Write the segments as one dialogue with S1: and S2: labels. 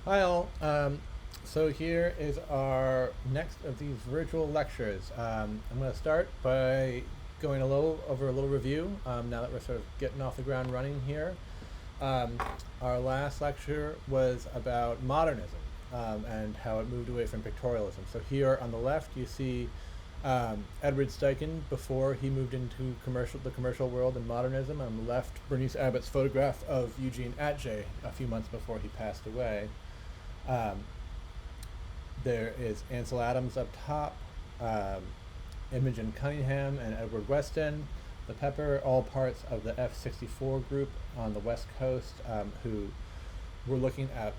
S1: Hi all. So here is our next of these virtual lectures. I'm going to start by going over a little review now that we're sort of getting off the ground running here. Um, our last lecture was about modernism and how it moved away from pictorialism. So here on the left you see Edward Steichen before he moved into the commercial world and modernism. On the left, Bernice Abbott's photograph of Eugene Atget a few months before he passed away. Um, there is Ansel Adams up top, Imogen Cunningham and Edward Weston, the Pepper, all parts of the F-64 group on the West Coast, who were looking at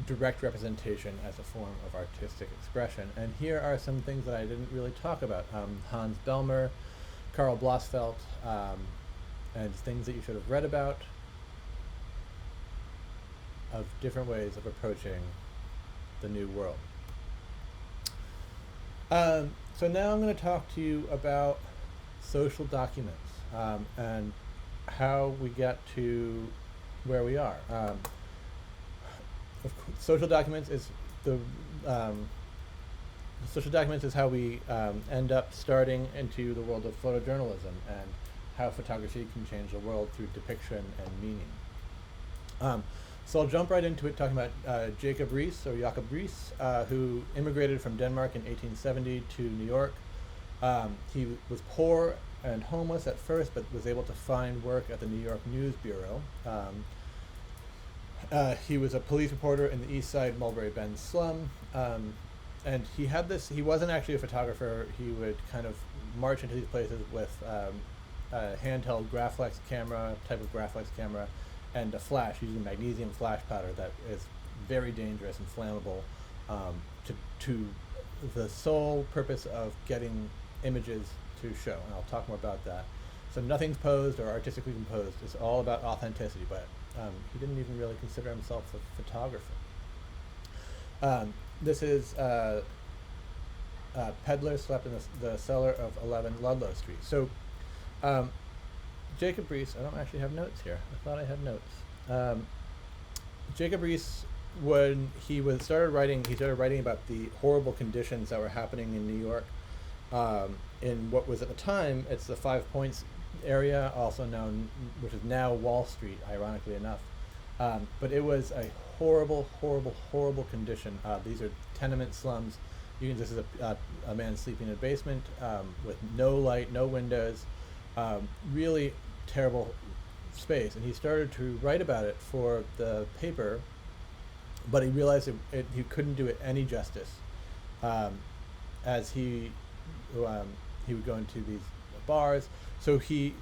S1: direct representation as a form of artistic expression. And here are some things that I didn't really talk about. Hans Belmer, Karl Blossfeldt, and things that you should have read about of different ways of approaching the new world. So now I'm going to talk to you about social documents and how we get to where we are. Social documents is social documents is how we end up starting into the world of photojournalism and how photography can change the world through depiction and meaning. So I'll jump right into it talking about Jacob Riis, or Jacob Riis, who immigrated from Denmark in 1870 to New York. He was poor and homeless at first, but was able to find work at the New York News Bureau. He was a police reporter in the East Side Mulberry Bend slum. And he wasn't actually a photographer. He would kind of march into these places with a handheld Graflex camera, type of Graflex camera, and a flash, using magnesium flash powder that is very dangerous and flammable, to the sole purpose of getting images to show. And I'll talk more about that. So nothing's posed or artistically composed. It's all about authenticity, but he didn't even really consider himself a photographer. This is Peddler slept in the cellar of 11 Ludlow Street. So Jacob Riis, I don't actually have notes here. I thought I had notes. Jacob Riis, when he started writing about the horrible conditions that were happening in New York, in what was at the time, it's the Five Points area, also known, which is now Wall Street, ironically enough. But it was a horrible, horrible, horrible condition. These are tenement slums. This is a man sleeping in a basement with no light, no windows, really terrible space. And he started to write about it for the paper, but he realized he couldn't do it any justice, as he would go into these bars. So he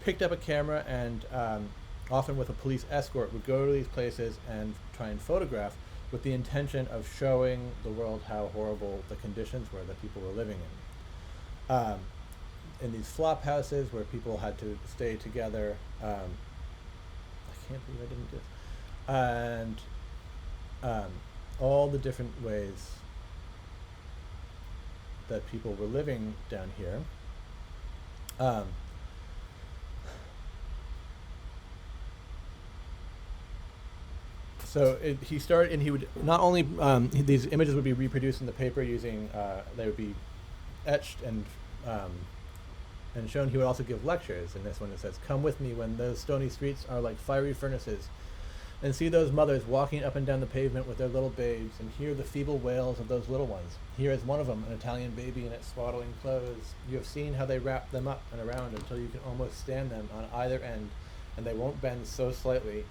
S1: picked up a camera and often with a police escort would go to these places and try and photograph with the intention of showing the world how horrible the conditions were that people were living in these flop houses where people had to stay together. I can't believe I didn't do this. And all the different ways that people were living down here. So he started, and he would not only these images would be reproduced in the paper using they would be etched and shown. He would also give lectures. In this one, it says, "Come with me when those stony streets are like fiery furnaces, and see those mothers walking up and down the pavement with their little babes, and hear the feeble wails of those little ones. Here is one of them, an Italian baby in its swaddling clothes. You have seen how they wrap them up and around until you can almost stand them on either end, and they won't bend so slightly.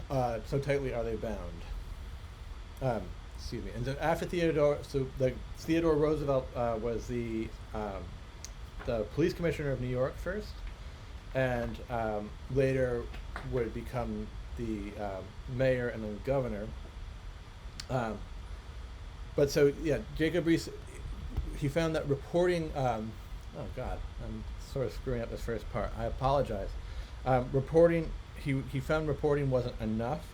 S1: So tightly are they bound." Excuse me. And then after Theodore, Theodore Roosevelt was the police commissioner of New York first, and later would become the mayor and then governor. But so yeah, Jacob Riis, he found that reporting. Oh God, I'm sort of screwing up this first part. I apologize. Reporting. He found reporting wasn't enough,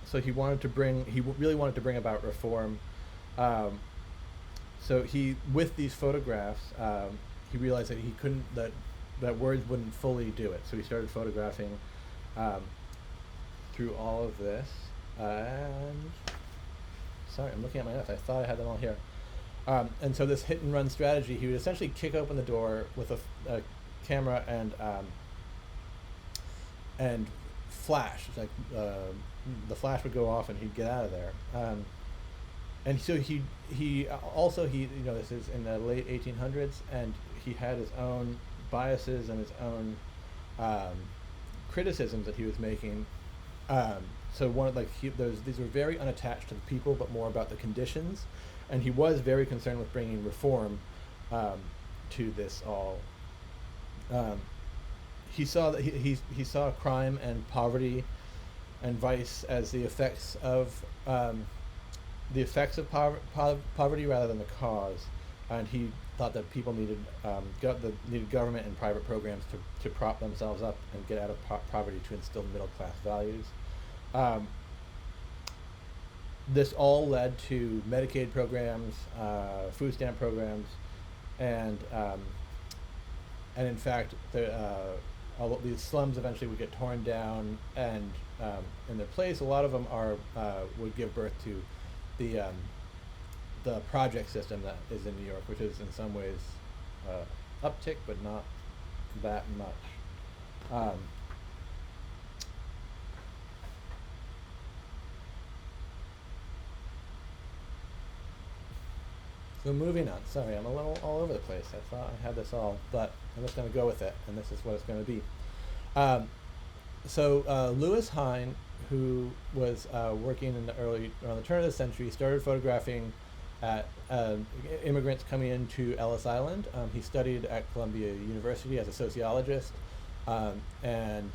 S1: so he really wanted to bring about reform. So with these photographs, he realized that he couldn't, that words wouldn't fully do it. So he started photographing through all of this. And sorry, I'm looking at my notes. I thought I had them all here. And so this hit and run strategy, he would essentially kick open the door with a camera and flash. It's like the flash would go off and he'd get out of there. And so he also this is in the late 1800s, and he had his own biases and his own criticisms that he was making. So these were very unattached to the people, but more about the conditions, and he was very concerned with bringing reform to this all. He saw that he saw crime and poverty and vice as the effects of poverty rather than the cause, and he thought that people needed government and private programs to prop themselves up and get out of poverty, to instill middle class values. This all led to Medicaid programs, food stamp programs, and in fact, all these slums eventually would get torn down, and in their place, a lot of them would give birth to the project system that is in New York, which is in some ways uptick, but not that much. So moving on. Sorry, I'm a little all over the place. I thought I had this all, but I'm just going to go with it, and this is what it's going to be. Lewis Hine, who was working around the turn of the century, started photographing immigrants coming into Ellis Island. He studied at Columbia University as a sociologist, and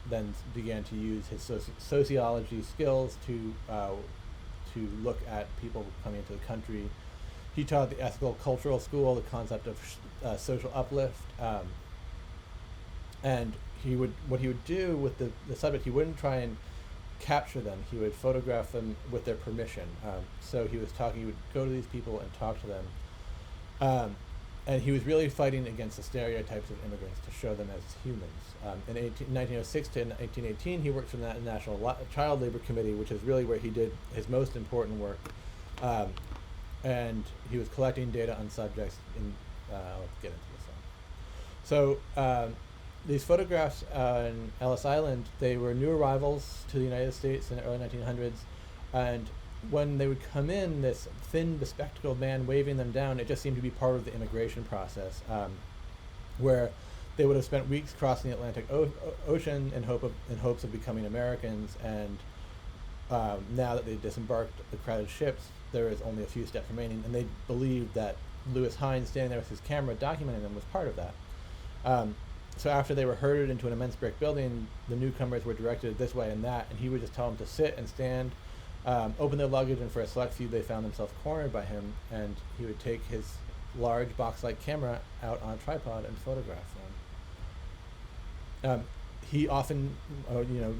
S1: then began to use his sociology skills to look at people coming into the country. He taught the ethical cultural school the concept of social uplift, and what he would do with the subject, he wouldn't try and capture them. He would photograph them with their permission. So he would go to these people and talk to them, and he was really fighting against the stereotypes of immigrants to show them as humans. In 1906 to 1818, he worked for the National Child Labor Committee, which is really where he did his most important work. And he was collecting data on subjects I'll get into this one. So these photographs in Ellis Island, they were new arrivals to the United States in the early 1900s, and when they would come in, this thin, bespectacled man waving them down, it just seemed to be part of the immigration process, where they would have spent weeks crossing the Atlantic Ocean in hopes of becoming Americans, and now that they disembarked the crowded ships, there is only a few steps remaining, and they believed that Lewis Hine, standing there with his camera documenting them, was part of that. So after they were herded into an immense brick building, the newcomers were directed this way and that, and he would just tell them to sit and stand, open their luggage, and for a select few they found themselves cornered by him, and he would take his large box-like camera out on a tripod and photograph them. He often,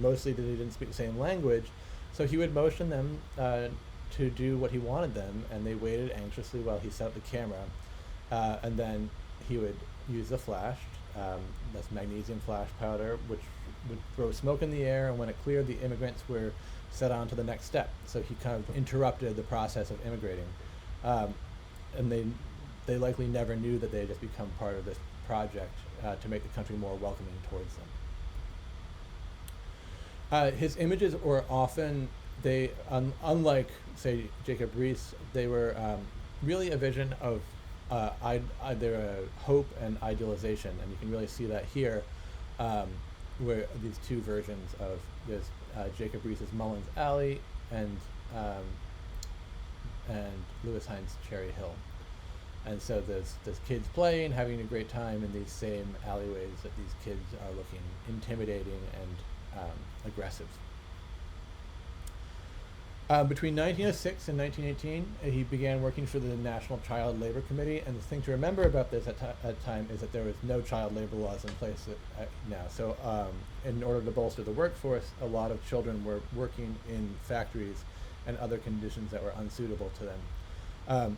S1: mostly he didn't speak the same language, so he would motion them to do what he wanted them, and they waited anxiously while he set up the camera, and then he would use the flash, that's magnesium flash powder, which would throw smoke in the air, and when it cleared, the immigrants were set on to the next step. So he kind of interrupted the process of immigrating, and they likely never knew that they had just become part of this project to make the country more welcoming towards them. His images were often, unlike, say, Jacob Riis, they were really a vision of either hope and idealization, and you can really see that here, where these two versions of this Jacob Riis's Mullins Alley and Lewis Hine's Cherry Hill. And so there's kids playing, having a great time in these same alleyways that these kids are looking intimidating and aggressive. Between 1906 and 1918, he began working for the National Child Labor Committee, and the thing to remember about this at the time is that there was no child labor laws in place now. So in order to bolster the workforce, a lot of children were working in factories and other conditions that were unsuitable to them.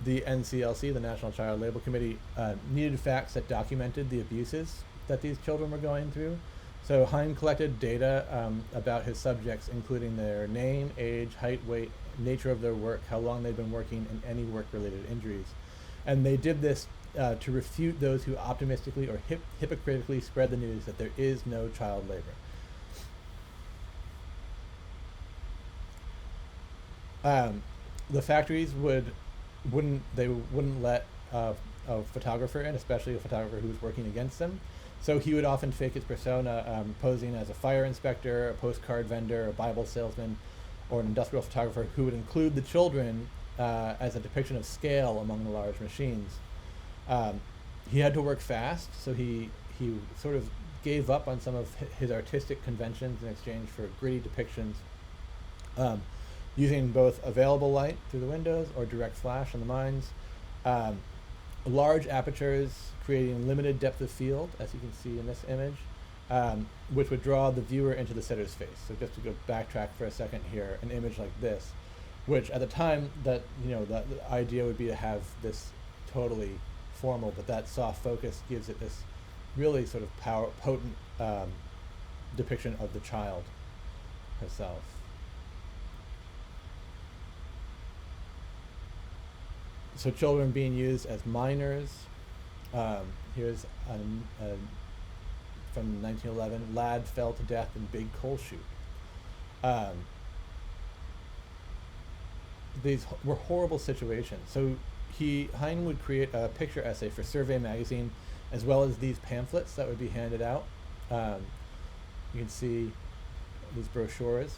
S1: The NCLC, the National Child Labor Committee, needed facts that documented the abuses that these children were going through. So Hein collected data about his subjects, including their name, age, height, weight, nature of their work, how long they'd been working, and any work-related injuries. And they did this to refute those who optimistically or hypocritically spread the news that there is no child labor. The factories wouldn't let a photographer in, especially a photographer who was working against them. So he would often fake his persona, posing as a fire inspector, a postcard vendor, a Bible salesman, or an industrial photographer who would include the children as a depiction of scale among the large machines. He had to work fast, so he sort of gave up on some of his artistic conventions in exchange for gritty depictions, using both available light through the windows or direct flash on the mines. Large apertures creating limited depth of field, as you can see in this image, which would draw the viewer into the sitter's face. So just to go backtrack for a second here, an image like this, which at the time that, the idea would be to have this totally formal, but that soft focus gives it this really sort of potent depiction of the child herself. So children being used as miners. Here's from 1911, lad fell to death in big coal chute. These were horrible situations. So Hein would create a picture essay for Survey magazine, as well as these pamphlets that would be handed out. You can see these brochures.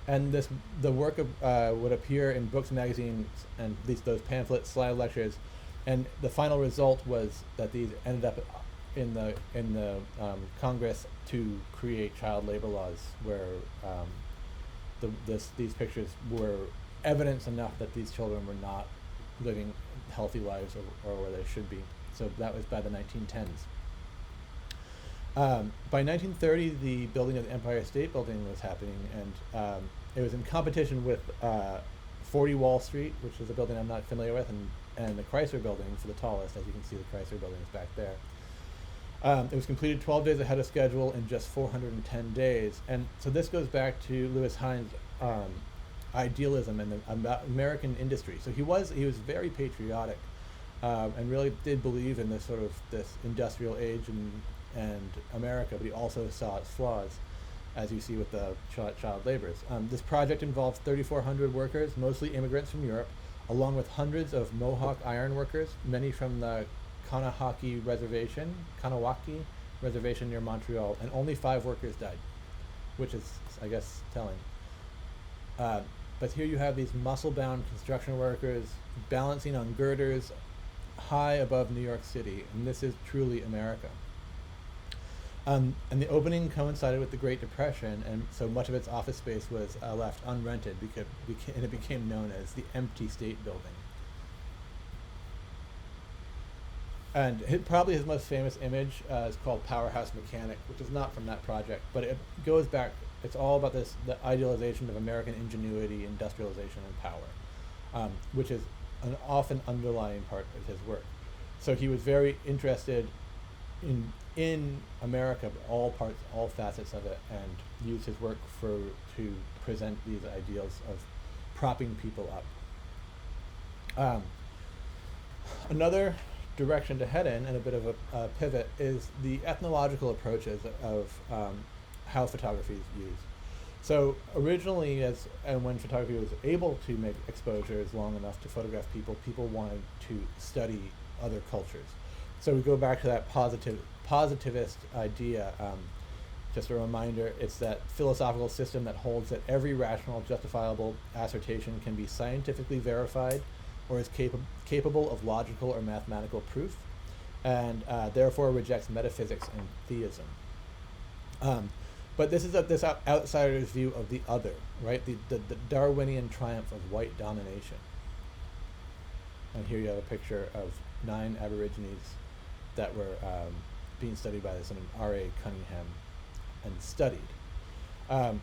S1: And the work would appear in books, magazines, and those pamphlets, slide lectures, and the final result was that these ended up in the Congress to create child labor laws, where these pictures were evidence enough that these children were not living healthy lives or where they should be. So that was by the 1910s. By 1930, the building of the Empire State Building was happening, and it was in competition with 40 Wall Street, which is a building I'm not familiar with, and the Chrysler Building for the tallest. As you can see, the Chrysler Building is back there. It was completed 12 days ahead of schedule in just 410 days. And so this goes back to Louis Hein's idealism and the American industry. So he was very patriotic, and really did believe in this sort of this industrial age and America, but he also saw its flaws, as you see with the child laborers. This project involved 3,400 workers, mostly immigrants from Europe, along with hundreds of Mohawk iron workers, many from the Kanawaki Reservation near Montreal, and only 5 workers died, which is, I guess, telling. But here you have these muscle-bound construction workers balancing on girders high above New York City, and this is truly America. And the opening coincided with the Great Depression, and so much of its office space was left unrented, and it became known as the Empty State Building. And probably his most famous image is called Powerhouse Mechanic, which is not from that project, but it goes back. It's all about the idealization of American ingenuity, industrialization, and power, which is an often underlying part of his work. So he was very interested in America, but all facets of it, and used his work to present these ideals of propping people up. Another direction to head in, and a bit of a pivot, is the ethnological approaches of how photography is used. So originally, when photography was able to make exposures long enough to photograph people wanted to study other cultures. So we go back to that positivist idea. Just a reminder, it's that philosophical system that holds that every rational, justifiable assertion can be scientifically verified or is capable of logical or mathematical proof, and therefore rejects metaphysics and theism. But this is this outsider's view of the other, right? The Darwinian triumph of white domination. And here you have a picture of 9 Aborigines that were being studied by this R.A. Cunningham and studied. I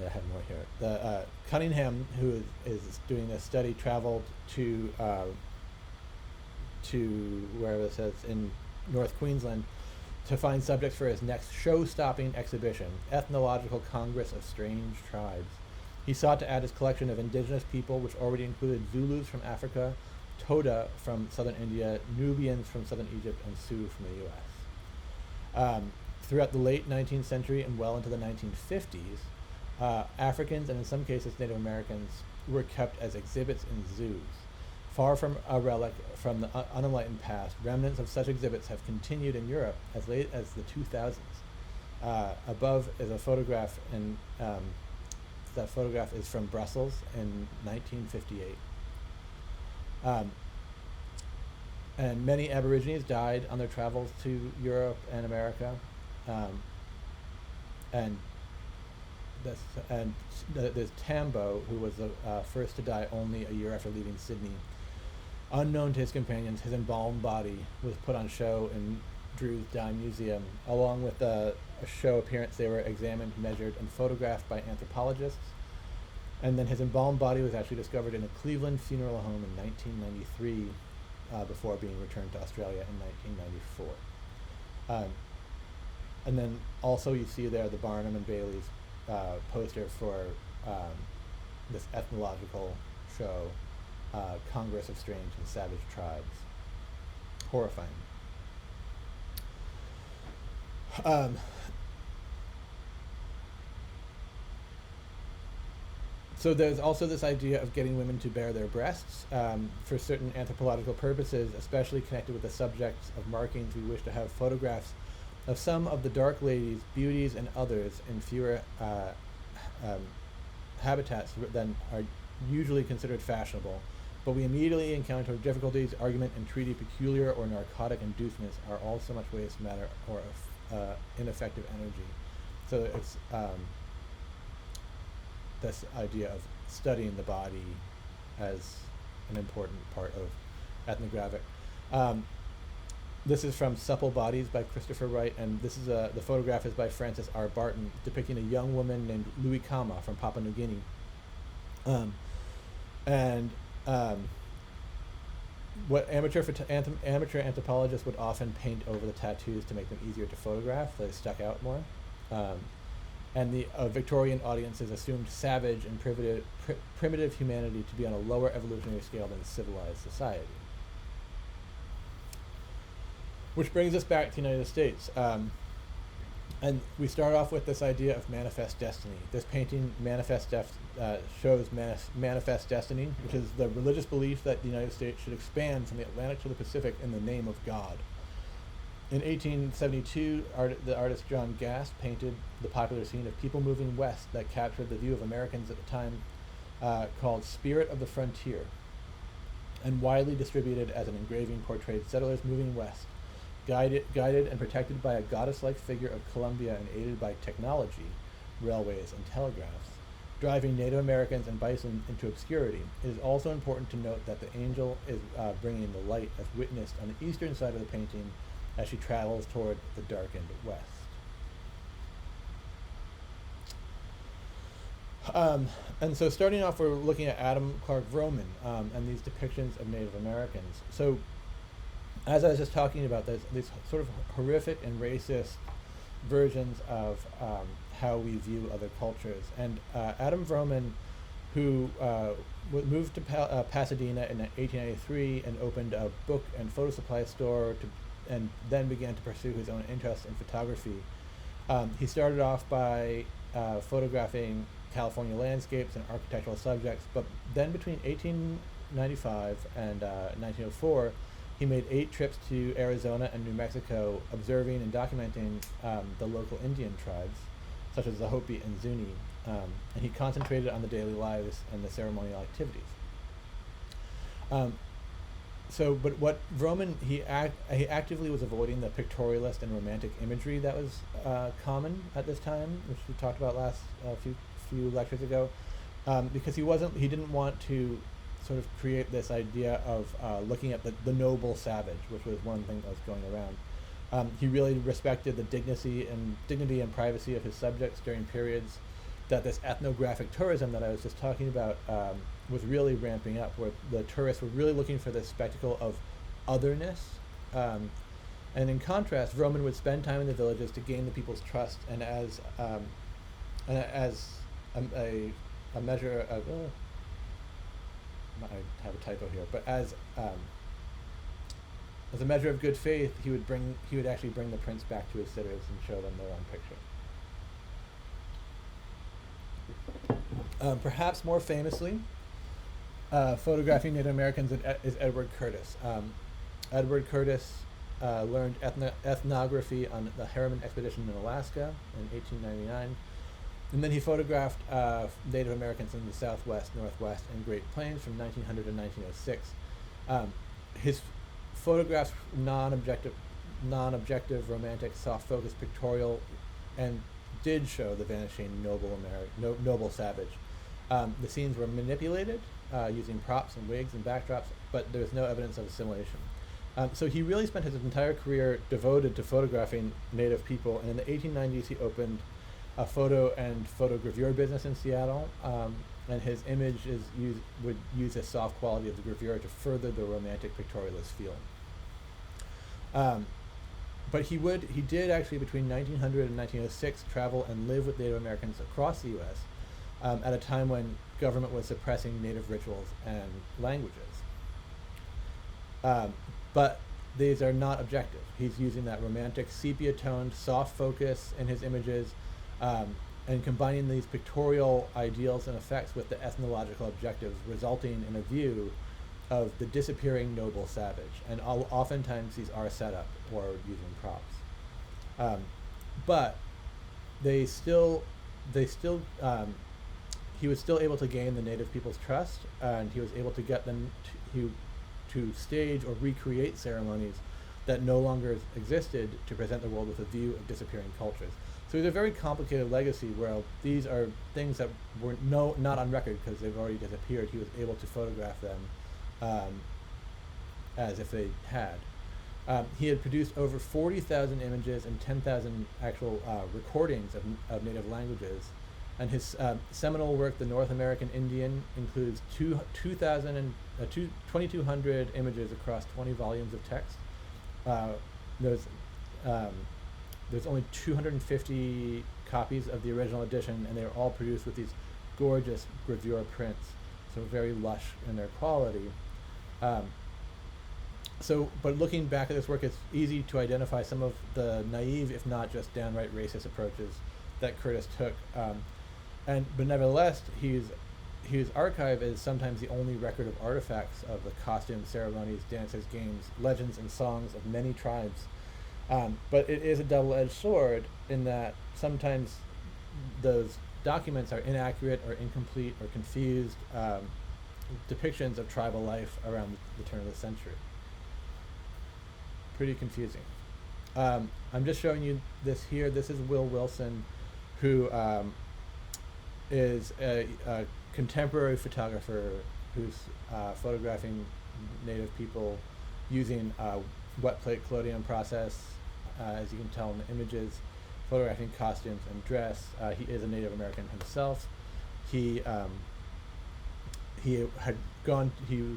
S1: have more here. The Cunningham, who is doing this study, traveled to wherever it says in North Queensland, to find subjects for his next show-stopping exhibition, Ethnological Congress of Strange Tribes. He sought to add his collection of indigenous people, which already included Zulus from Africa, Toda from southern India, Nubians from southern Egypt, and Sioux from the U.S. Throughout the late 19th century and well into the 1950s, Africans and in some cases Native Americans were kept as exhibits in zoos. Far from a relic from the unenlightened past, remnants of such exhibits have continued in Europe as late as the 2000s. Above is a photograph, and that photograph is from Brussels in 1958. And many Aborigines died on their travels to Europe and America. There's Tambo, who was the first to die only a year after leaving Sydney. Unknown to his companions, his embalmed body was put on show in Drew's Dime Museum. Along with a show appearance, they were examined, measured, and photographed by anthropologists. And then his embalmed body was actually discovered in a Cleveland funeral home in 1993, before being returned to Australia in 1994. And then also you see there the Barnum and Bailey's poster for this ethnological show, Congress of Strange and Savage Tribes. Horrifying. So there's also this idea of getting women to bare their breasts for certain anthropological purposes, especially connected with the subjects of markings. We wish to have photographs of some of the dark ladies, beauties, and others in fewer habitats than are usually considered fashionable. But we immediately encounter difficulties. Argument and treaty, peculiar or narcotic inducements are all so much waste matter or ineffective energy. So it's this idea of studying the body as an important part of ethnographic. This is from Supple Bodies by Christopher Wright, and this is the photograph is by Francis R. Barton, depicting a young woman named Louis Kama from Papua New Guinea. What amateur anthropologists would often paint over the tattoos to make them easier to photograph, they stuck out more. And the Victorian audiences assumed savage and primitive humanity to be on a lower evolutionary scale than civilized society. Which brings us back to the United States. And we start off with this idea of manifest destiny. This painting shows manifest destiny, which is the religious belief that the United States should expand from the Atlantic to the Pacific in the name of God. In 1872, the artist John Gass painted the popular scene of people moving west that captured the view of Americans at the time, called Spirit of the Frontier, and widely distributed as an engraving portrayed settlers moving west, guided and protected by a goddess-like figure of Columbia and aided by technology, railways, and telegraphs, driving Native Americans and bison into obscurity. It is also important to note that the angel is bringing the light as witnessed on the eastern side of the painting as she travels toward the darkened west. And so starting off, we're looking at Adam Clark Vroman and these depictions of Native Americans. So as I was just talking about, there's these sort of horrific and racist versions of how we view other cultures. And Adam Vroman, who moved to Pasadena in 1893 and opened a book and photo supply store and then began to pursue his own interest in photography. He started off by photographing California landscapes and architectural subjects, but then between 1895 and 1904, he made 8 trips to Arizona and New Mexico, observing and documenting the local Indian tribes, such as the Hopi and Zuni, and he concentrated on the daily lives and the ceremonial activities. But what Vroman, he actively was avoiding the pictorialist and romantic imagery that was common at this time, which we talked about last few lectures ago, because he didn't want to sort of create this idea of looking at the noble savage, which was one thing that was going around. He really respected the dignity and privacy of his subjects during periods that this ethnographic tourism that I was just talking about was really ramping up, where the tourists were really looking for this spectacle of otherness, And in contrast, Roman would spend time in the villages to gain the people's trust, and as a measure of, I have a typo here, but as a measure of good faith, he would actually bring the prince back to his sitters and show them their own picture. Perhaps more famously, photographing Native Americans is Edward Curtis. Edward Curtis learned ethnography on the Harriman expedition in Alaska in 1899, and then he photographed Native Americans in the Southwest, Northwest, and Great Plains from 1900 to 1906. His photographs non-objective, romantic, soft-focused, pictorial, and did show the vanishing noble savage. The scenes were manipulated using props and wigs and backdrops, but there was no evidence of assimilation. So he really spent his entire career devoted to photographing Native people, and in the 1890s he opened a photo and photogravure business in Seattle, and his image would use the soft quality of the gravure to further the romantic pictorialist feel. But he did actually between 1900 and 1906 travel and live with Native Americans across the U.S. At a time when government was suppressing Native rituals and languages. But these are not objective. He's using that romantic sepia-toned, soft focus in his images, and combining these pictorial ideals and effects with the ethnological objectives, resulting in a view of the disappearing noble savage. And oftentimes these are set up or using props. But he was still able to gain the Native people's trust, and he was able to get them to stage or recreate ceremonies that no longer existed to present the world with a view of disappearing cultures. So it's a very complicated legacy where these are things that were not on record because they've already disappeared. He was able to photograph them as if they had. He had produced over 40,000 images and 10,000 actual recordings of Native languages. And his seminal work, The North American Indian, includes 2,200 images across 20 volumes of text. There's only 250 copies of the original edition, and they were all produced with these gorgeous gravure prints, so very lush in their quality. But looking back at this work, it's easy to identify some of the naive, if not just downright racist approaches that Curtis took. But nevertheless, his archive is sometimes the only record of artifacts of the costumes, ceremonies, dances, games, legends, and songs of many tribes. But it is a double-edged sword in that sometimes those documents are inaccurate or incomplete or confused depictions of tribal life around the turn of the century. Pretty confusing. I'm just showing you this here. This is Will Wilson, who is a contemporary photographer who's photographing Native people using wet plate collodion process, as you can tell in the images, photographing costumes and dress. He is a Native American himself. He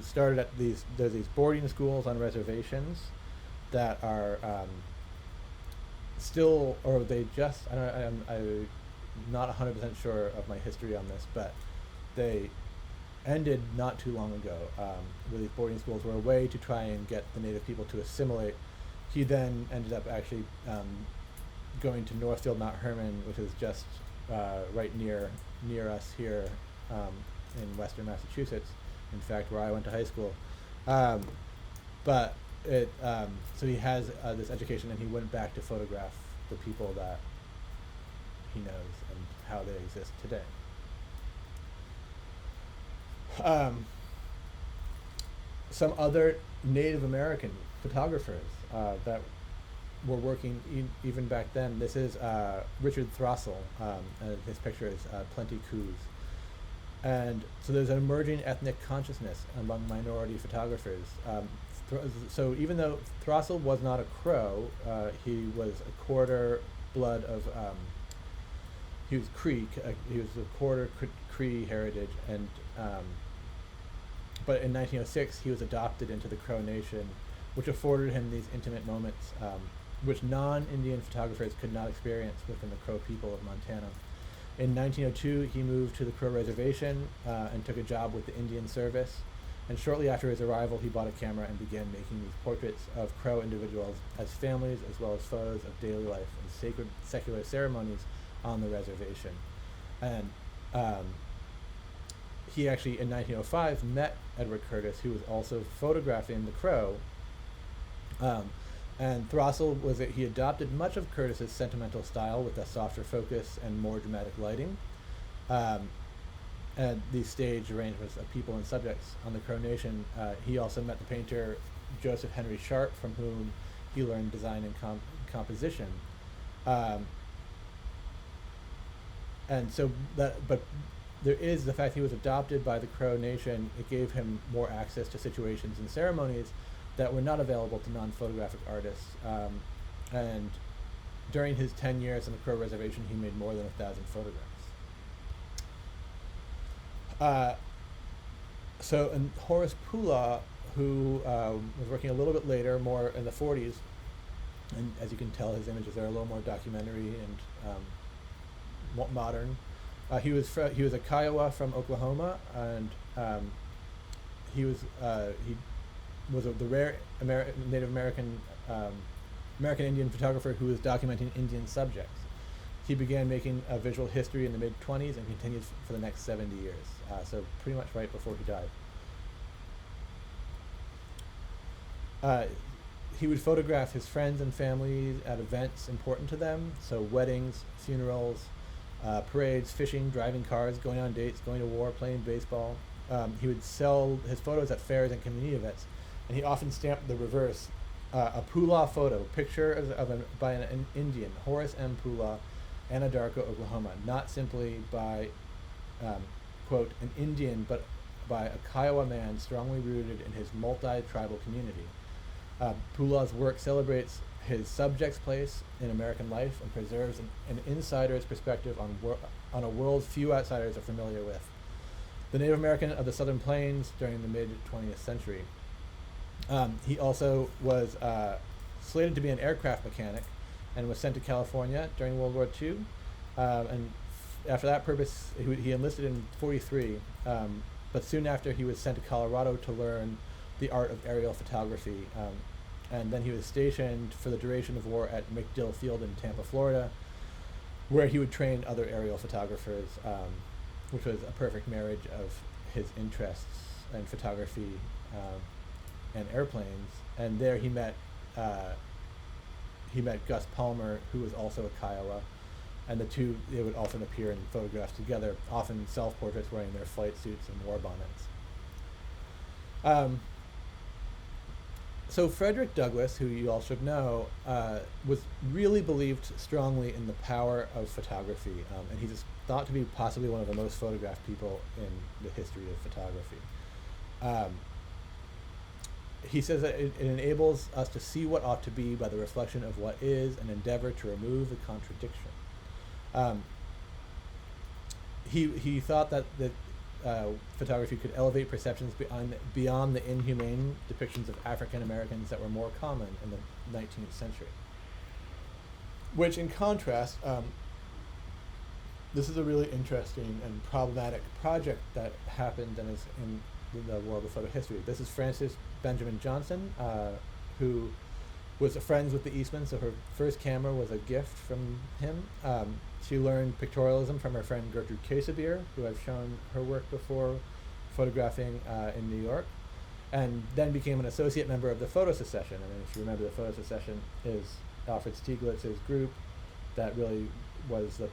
S1: started at there's these boarding schools on reservations that are still, or they just, I'm not 100% sure of my history on this, but they ended not too long ago. Where these boarding schools were a way to try and get the Native people to assimilate. He then ended up actually going to Northfield Mount Herman, which is just right near us here in Western Massachusetts. In fact, where I went to high school. So he has this education, and he went back to photograph the people that he knows and how they exist today. Some other Native American photographers that were working even back then. This is Richard Throssell, and his picture is Plenty Coups. And so there's an emerging ethnic consciousness among minority photographers. So even though Throssell was not a Crow, he was a quarter blood of, he was Cree, he was a quarter Cree heritage, and but in 1906 he was adopted into the Crow Nation which afforded him these intimate moments, which non-Indian photographers could not experience within the Crow people of Montana. In 1902, he moved to the Crow Reservation and took a job with the Indian Service. And shortly after his arrival, he bought a camera and began making these portraits of Crow individuals as families, as well as photos of daily life and sacred secular ceremonies on the reservation. And he actually, in 1905, met Edward Curtis, who was also photographing the Crow. And Throssell he adopted much of Curtis's sentimental style with a softer focus and more dramatic lighting. And these stage arrangements of people and subjects on the Crow Nation. He also met the painter Joseph Henry Sharp, from whom he learned design and composition. And so but there is the fact he was adopted by the Crow Nation. It gave him more access to situations and ceremonies that were not available to non-photographic artists. And during his 10 years on the Crow Reservation, he made more than 1,000 photographs. And Horace Pula, who was working a little bit later, more in the 40s, and as you can tell, his images are a little more documentary and modern. He was a Kiowa from Oklahoma, and he was the rare Native American Indian photographer who was documenting Indian subjects. He began making a visual history in the mid-20s and continued for the next 70 years, so pretty much right before he died. He would photograph his friends and families at events important to them, so weddings, funerals, parades, fishing, driving cars, going on dates, going to war, playing baseball. He would sell his photos at fairs and community events, and he often stamped the reverse, a Pula photo, picture by an Indian, Horace M. Pula, Anadarko, Oklahoma, not simply by, quote, an Indian, but by a Kiowa man strongly rooted in his multi-tribal community. Pula's work celebrates his subject's place in American life and preserves an insider's perspective on a world few outsiders are familiar with. The Native American of the Southern Plains during the mid-20th century. He also was slated to be an aircraft mechanic and was sent to California during World War II. And after that purpose, he enlisted in 1943, but soon after he was sent to Colorado to learn the art of aerial photography. And then he was stationed for the duration of war at MacDill Field in Tampa, Florida, where he would train other aerial photographers, which was a perfect marriage of his interests in photography and airplanes. And there he met Gus Palmer, who was also a Kiowa, and they would often appear in photographs together, often self-portraits wearing their flight suits and war bonnets. So Frederick Douglass, who you all should know, was really believed strongly in the power of photography, and he's thought to be possibly one of the most photographed people in the history of photography. He says that it enables us to see what ought to be by the reflection of what is and endeavor to remove the contradiction. He thought that photography could elevate perceptions beyond the inhumane depictions of African Americans that were more common in the 19th century. Which, in contrast, this is a really interesting and problematic project that happened and is in the world of photo history. This is Frances Benjamin Johnson, who was friends with the Eastmans, so her first camera was a gift from him. She learned pictorialism from her friend Gertrude Casebier, who I've shown her work before, photographing in New York, and then became an associate member of the Photo Secession. And if you remember, the Photo Secession is Alfred Stieglitz's group that really was the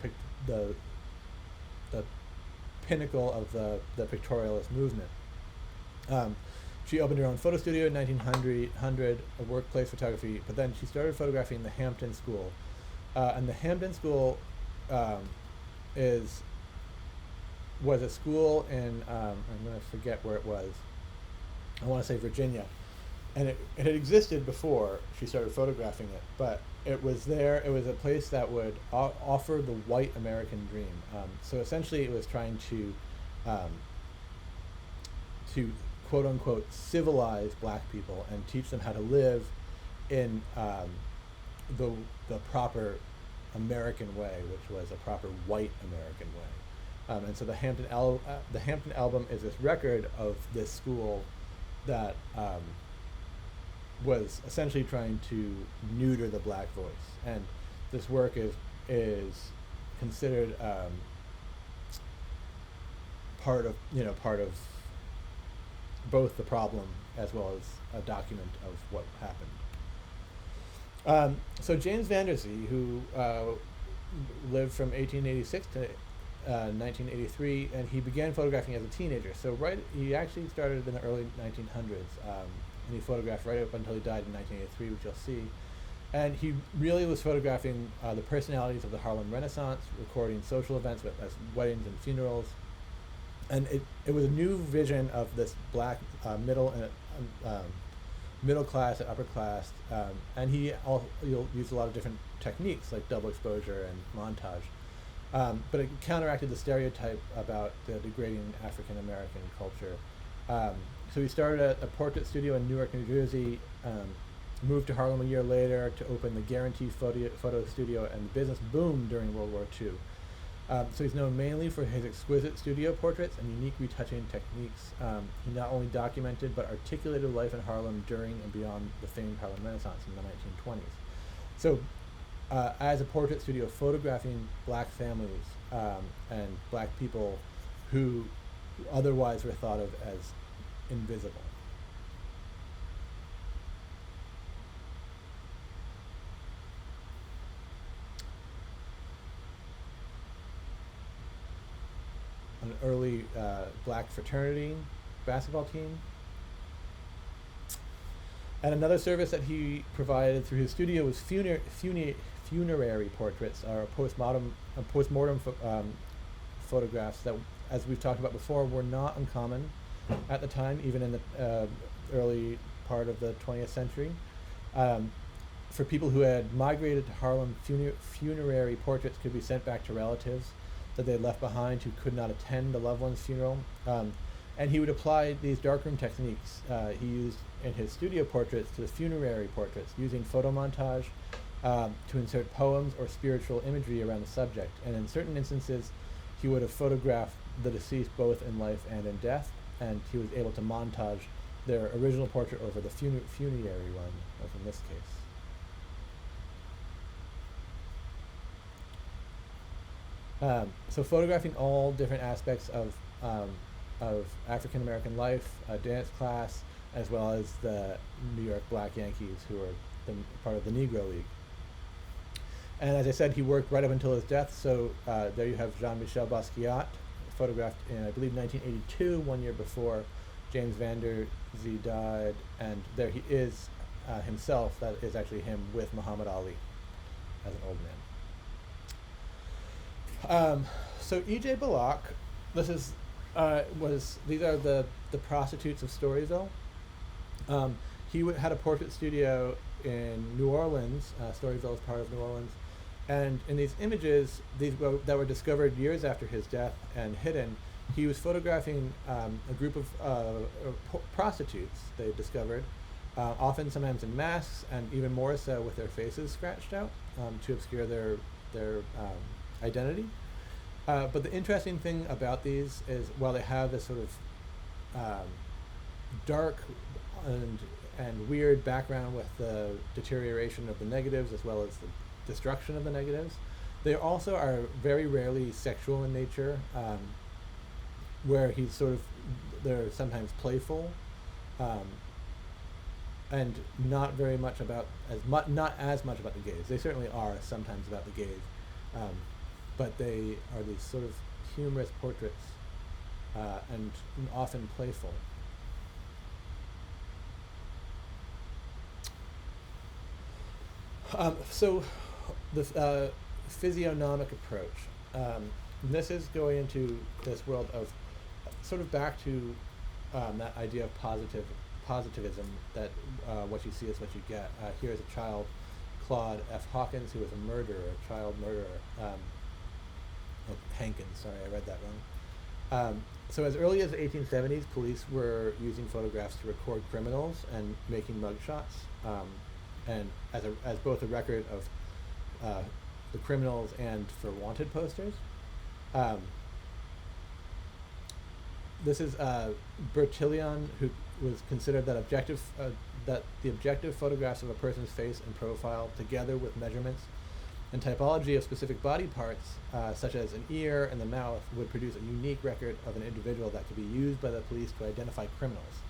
S1: pinnacle of the pictorialist movement. She opened her own photo studio in 1900, a workplace photography, but then she started photographing the Hampton School. And the Hampton School was a school in, I'm going to forget where it was, I want to say Virginia. And it had existed before she started photographing it, but it was a place that would offer the white American dream. So essentially it was trying to quote unquote civilize black people and teach them how to live in the the proper American way, which was a proper white American way. And so the Hampton album is this record of this school that was essentially trying to neuter the black voice, and this work is considered part of both the problem as well as a document of what happened. So James Van Der Zee, who lived from 1886 to 1983, and he began photographing as a teenager. So he actually started in the early 1900s, and he photographed right up until he died in 1983, which you'll see. And he really was photographing the personalities of the Harlem Renaissance, recording social events as weddings and funerals. And it was a new vision of this black middle class and upper class, and you'll use a lot of different techniques like double exposure and montage, but it counteracted the stereotype about the degrading African American culture. So he started a portrait studio in Newark, New Jersey, moved to Harlem a year later to open the Guarantee Photo Studio, and the business boomed during World War II. So he's known mainly for his exquisite studio portraits and unique retouching techniques. He not only documented but articulated life in Harlem during and beyond the famed Harlem Renaissance in the 1920s. So as a portrait studio photographing black families and black people who otherwise were thought of as invisible. An early black fraternity basketball team. And another service that he provided through his studio was funerary portraits, or postmortem photographs that, as we've talked about before, were not uncommon at the time, even in the early part of the 20th century. For people who had migrated to Harlem, funerary portraits could be sent back to relatives that they had left behind who could not attend a loved one's funeral. And he would apply these darkroom techniques he used in his studio portraits to the funerary portraits, using photo montage to insert poems or spiritual imagery around the subject. And in certain instances, he would have photographed the deceased both in life and in death, and he was able to montage their original portrait over the funerary one, as in this case. So photographing all different aspects of African American life, dance class, as well as the New York Black Yankees, who are part of the Negro League. And as I said, he worked right up until his death. So there you have Jean-Michel Basquiat, photographed in, I believe, 1982, 1 year before James Van Der Zee died. And there he is himself. That is actually him with Muhammad Ali as an old man. So E.J. Bullock, these are the prostitutes of Storyville. He had a portrait studio in New Orleans. Storyville is part of New Orleans. And in these images, that were discovered years after his death and hidden, he was photographing a group of prostitutes they discovered, often sometimes in masks, and even more so with their faces scratched out to obscure their identity. But the interesting thing about these is, while they have this sort of dark and weird background with the deterioration of the negatives as well as the destruction of the negatives, they also are very rarely sexual in nature, where they're sometimes playful, and not not as much about the gays. They certainly are sometimes about the gays. But they are these sort of humorous portraits, and often playful. So the physiognomic approach. This is going into this world of sort of back to that idea of positivism, that what you see is what you get. Here is a child, Claude F. Hawkins, who was a child murderer. Hankins, sorry, I read that wrong. So as early as the 1870s, police were using photographs to record criminals and making mugshots, and as both a record of the criminals and for wanted posters. Um, this is Bertillon, who was considered that the objective photographs of a person's face and profile, together with measurements and typology of specific body parts, such as an ear and the mouth, would produce a unique record of an individual that could be used by the police to identify criminals.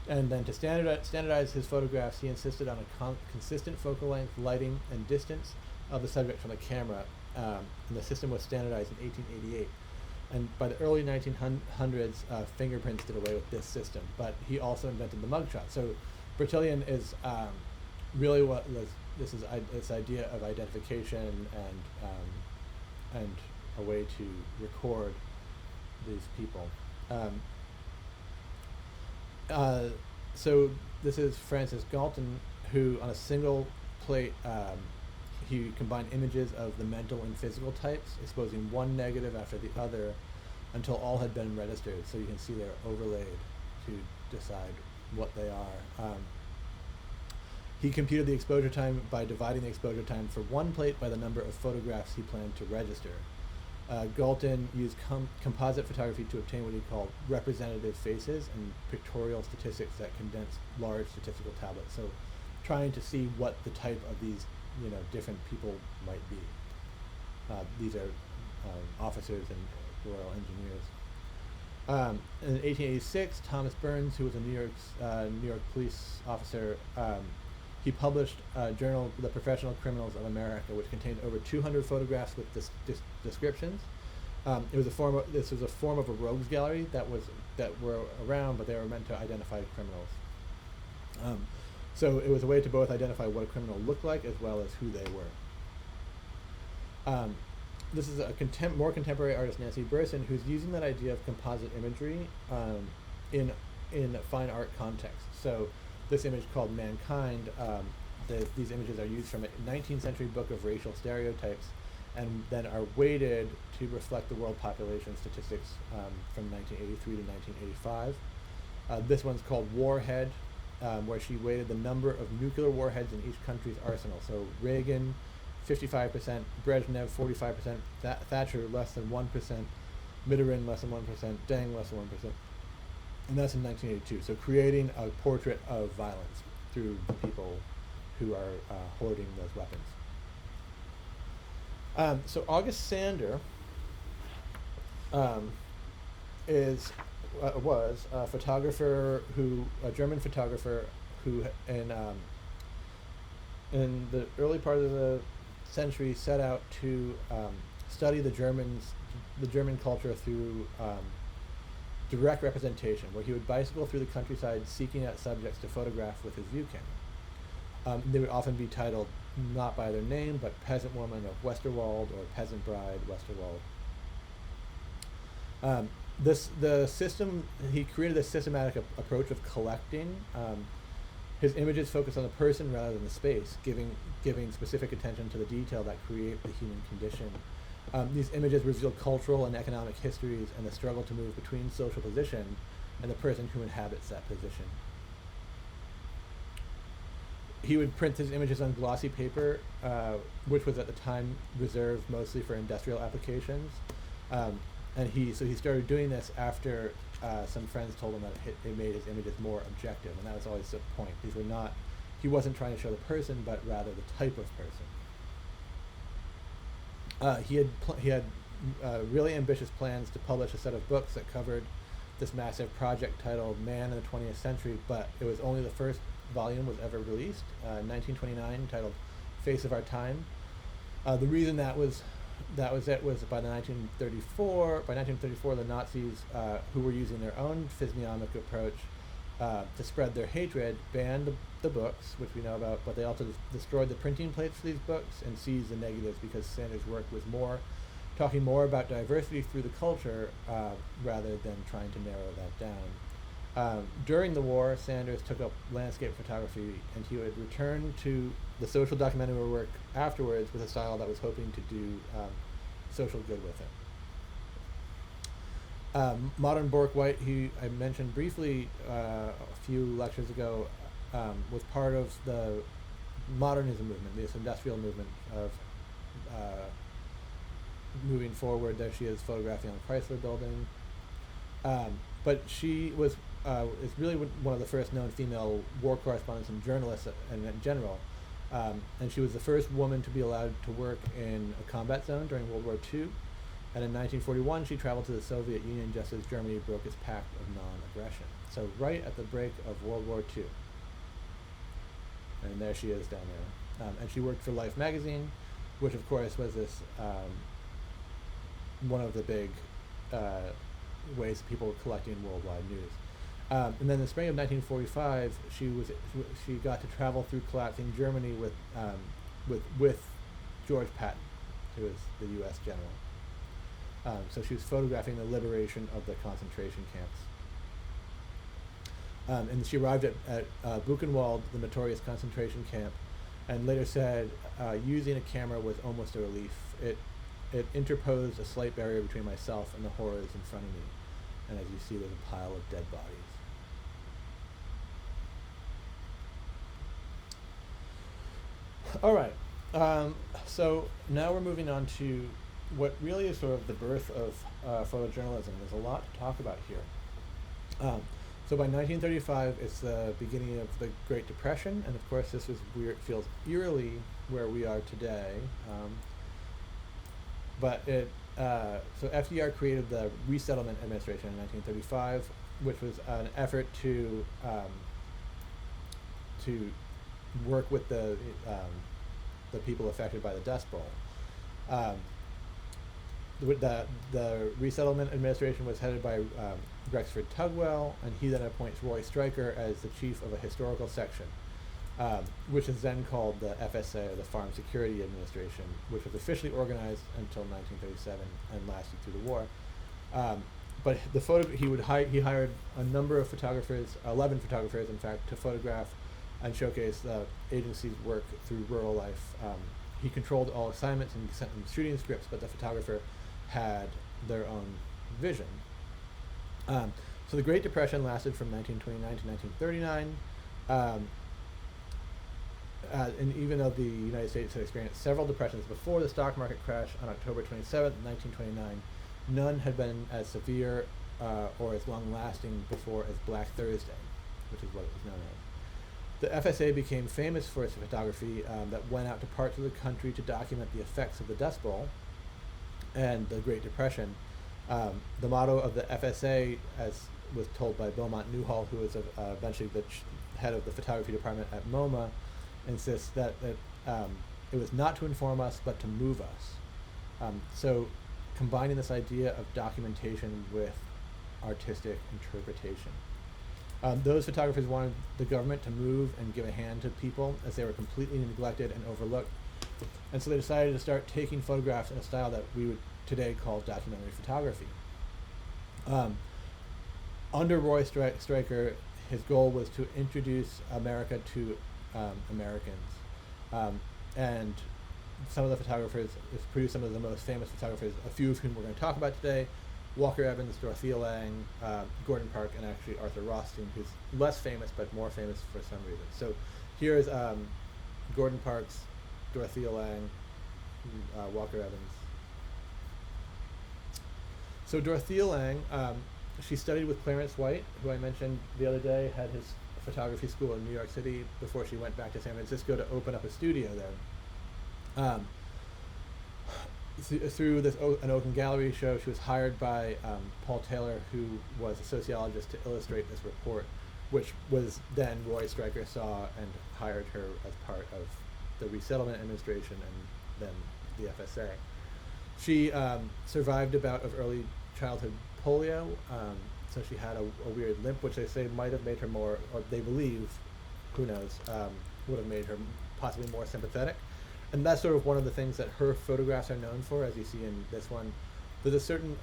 S1: And then to standardize his photographs, he insisted on a consistent focal length, lighting, and distance of the subject from the camera. And the system was standardized in 1888. And by the early 1900s, fingerprints did away with this system. But he also invented the mugshot. So Bertillon is really what was this idea of identification and a way to record these people. So this is Francis Galton, who on a single plate, he combined images of the mental and physical types, exposing one negative after the other until all had been registered. So you can see they're overlaid to decide what they are. He computed the exposure time by dividing the exposure time for one plate by the number of photographs he planned to register. Galton used composite photography to obtain what he called representative faces and pictorial statistics that condensed large statistical tablets. So trying to see what the type of these different people might be. These are officers and Royal Engineers. In 1886, Thomas Burns, who was a New York police officer, he published a journal, The Professional Criminals of America, which contained over 200 photographs with descriptions. This was a form of a rogues gallery that were around, but they were meant to identify criminals. So it was a way to both identify what a criminal looked like as well as who they were. This is a more contemporary artist, Nancy Burson, who's using that idea of composite imagery in fine art context. So this image called Mankind, these images are used from a 19th century book of racial stereotypes and then are weighted to reflect the world population statistics from 1983 to 1985. This one's called Warhead, where she weighted the number of nuclear warheads in each country's arsenal. So Reagan, 55%, Brezhnev, 45%, Thatcher, less than 1%, Mitterrand, less than 1%, Deng, less than 1%. And that's in 1982. So creating a portrait of violence through the people who are hoarding those weapons. So August Sander was a photographer a German photographer who in the early part of the century set out to study the German culture through direct representation, where he would bicycle through the countryside seeking out subjects to photograph with his view camera. They would often be titled not by their name, but Peasant Woman of Westerwald or Peasant Bride, Westerwald. He created a systematic approach of collecting. His images focus on the person rather than the space, giving specific attention to the detail that create the human condition. These images reveal cultural and economic histories and the struggle to move between social position and the person who inhabits that position. He would print his images on glossy paper, which was at the time reserved mostly for industrial applications. And he started doing this after some friends told him that it made his images more objective, and that was always the point. He wasn't trying to show the person, but rather the type of person. He had really ambitious plans to publish a set of books that covered this massive project titled Man in the 20th Century, but it was only the first volume was ever released, 1929, titled Face of Our Time. The reason that was by 1934, the Nazis, who were using their own physiognomic approach to spread their hatred, banned the books, which we know about, but they also destroyed the printing plates for these books and seized the negatives because Sanders' work was talking more about diversity through the culture rather than trying to narrow that down. During the war, Sanders took up landscape photography, and he would return to the social documentary work afterwards with a style that was hoping to do social good with it. Modern Bork-White, who I mentioned briefly a few lectures ago, was part of the modernism movement, this industrial movement of moving forward. There she is photographing on the Chrysler Building. But she was is really one of the first known female war correspondents and journalists in general. And she was the first woman to be allowed to work in a combat zone during World War II. And in 1941, she traveled to the Soviet Union just as Germany broke its pact of non-aggression. So right at the break of World War II. And there she is down there. And she worked for Life magazine, which of course was this one of the big ways people were collecting worldwide news. And then in the spring of 1945, she got to travel through collapsing Germany with George Patton, who was the U.S. general. So she was photographing the liberation of the concentration camps. And she arrived at Buchenwald, the notorious concentration camp, and later said using a camera was almost a relief. It interposed a slight barrier between myself and the horrors in front of me. And as you see, there's a pile of dead bodies. All right. So now we're moving on to what really is sort of the birth of photojournalism. There's a lot to talk about here. So by 1935, it's the beginning of the Great Depression, and of course this is weird, feels eerily where we are today. So FDR created the Resettlement Administration in 1935, which was an effort to work with the people affected by the Dust Bowl. The Resettlement Administration was headed by Rexford Tugwell, and he then appoints Roy Stryker as the chief of a historical section, which is then called the FSA, or the Farm Security Administration, which was officially organized until 1937 and lasted through the war. But he hired a number of photographers, 11 photographers in fact, to photograph and showcase the agency's work through rural life. He controlled all assignments and sent them shooting scripts, but the photographer had their own vision. So the Great Depression lasted from 1929 to 1939. And even though the United States had experienced several depressions before the stock market crash on October 27, 1929, none had been as severe or as long-lasting before as Black Thursday, which is what it was known as. The FSA became famous for its photography that went out to parts of the country to document the effects of the Dust Bowl and the Great Depression. The motto of the FSA, as was told by Beaumont Newhall, who was eventually the head of the photography department at MoMA, insists that it was not to inform us, but to move us. So combining this idea of documentation with artistic interpretation. Those photographers wanted the government to move and give a hand to people as they were completely neglected and overlooked. And so they decided to start taking photographs in a style that we would today call documentary photography. Under Roy Stryker, his goal was to introduce America to Americans. And some of the photographers produced some of the most famous photographers, a few of whom we're going to talk about today: Walker Evans, Dorothea Lange, Gordon Park, and actually Arthur Rothstein, who's less famous but more famous for some reason. So here's Gordon Parks, Dorothea Lange, Walker Evans. So Dorothea Lange, she studied with Clarence White, who I mentioned the other day, had his photography school in New York City before she went back to San Francisco to open up a studio there. Through an Oaken Gallery show, she was hired by Paul Taylor, who was a sociologist, to illustrate this report, which was then Roy Stryker saw and hired her as part of the Resettlement Administration and then the FSA. She survived a bout of early childhood polio, so she had a weird limp, which they say might have made her more, or they believe, who knows, would have made her possibly more sympathetic. And that's sort of one of the things that her photographs are known for, as you see in this one. There's a certain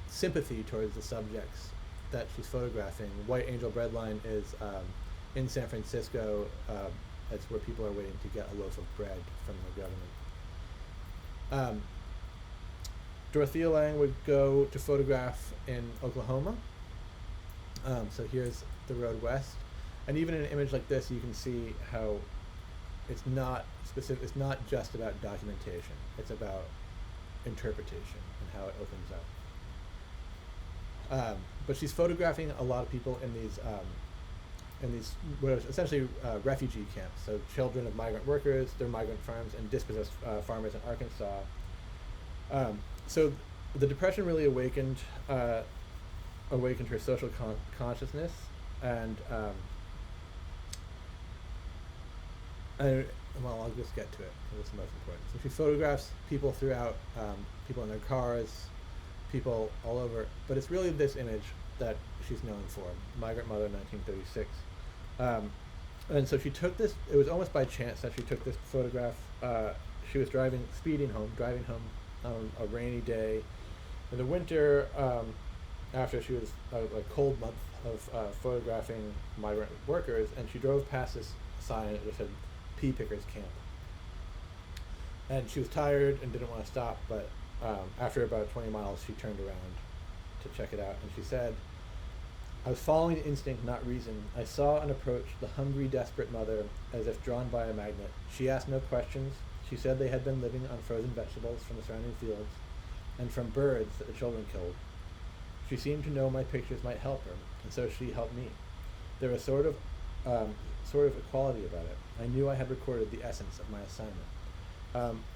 S1: sympathy towards the subjects that she's photographing. White Angel Breadline is in San Francisco. It's where people are waiting to get a loaf of bread from the government. Dorothea Lange would go to photograph in Oklahoma. So here's the road west. And even in an image like this, you can see how it's not specific. It's not just about documentation. It's about interpretation and how it opens up. But she's photographing a lot of people in these what are essentially refugee camps. So children of migrant workers, their migrant farms, and dispossessed farmers in Arkansas. So the Depression really awakened her social consciousness, and well, I'll just get to it because it's the most important. So she photographs people throughout, people in their cars, people all over. But it's really this image that she's known for, Migrant Mother, 1936. And so she took this, it was almost by chance that she took this photograph. She was driving home on a rainy day in the winter, after she was a cold month of photographing migrant workers, and she drove past this sign that said Pea Pickers Camp. And she was tired and didn't want to stop, but after about 20 miles, she turned around to check it out, and she said, "I was following instinct, not reason. I saw and approached the hungry, desperate mother as if drawn by a magnet. She asked no questions. She said they had been living on frozen vegetables from the surrounding fields and from birds that the children killed. She seemed to know my pictures might help her, and so she helped me. There was sort of equality about it. I knew I had recorded the essence of my assignment."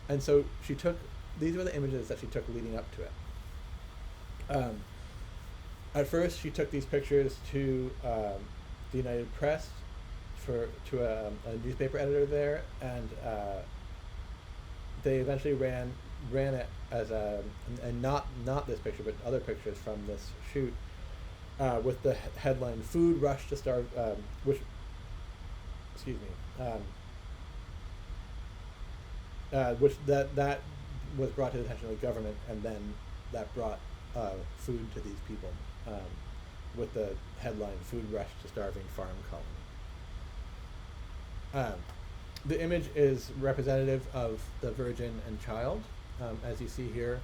S1: And so she took, these were the images that she took leading up to it. At first, she took these pictures to the United Press, to a newspaper editor there, and they eventually ran it as and not this picture, but other pictures from this shoot, with the headline "Food Rush to Starve," which that was brought to the attention of the government, and then that brought food to these people, with the headline "Food Rush to Starving Farm Colony." The image is representative of the Virgin and Child, as you see here.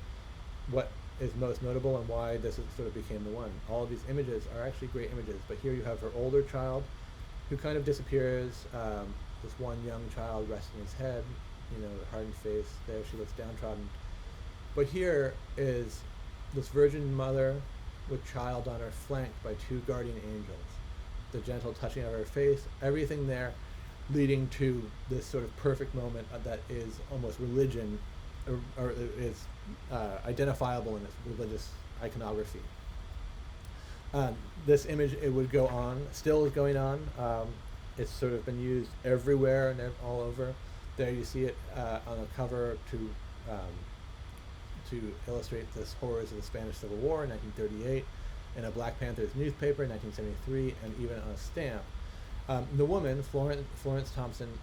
S1: What is most notable and why this sort of became the one. All of these images are actually great images, but here you have her older child, who kind of disappears. This one young child resting his head, hardened face. There she looks downtrodden. But here is this Virgin Mother with child on her, flanked by two guardian angels. The gentle touching of her face, everything there leading to this sort of perfect moment that is almost religion, or is identifiable in its religious iconography. This image, it would go on, still is going on. It's sort of been used everywhere and all over. There you see it on a cover to illustrate the horrors of the Spanish Civil War in 1938, in a Black Panthers newspaper in 1973, and even on a stamp. The woman, Florence Thompson,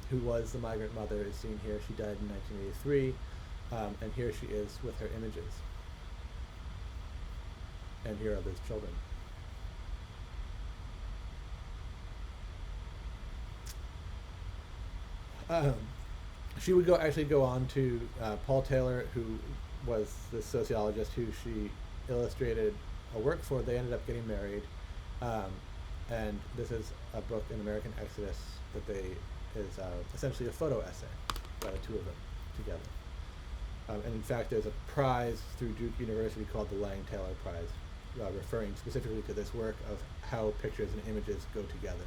S1: who was the migrant mother, is seen here. She died in 1983, and here she is with her images. And here are those children. She would actually go on to Paul Taylor, who was the sociologist who she illustrated a work for. They ended up getting married, and this is a book, An American Exodus, that is essentially a photo essay by the two of them together. And in fact, there's a prize through Duke University called the Lang-Taylor Prize, referring specifically to this work of how pictures and images go together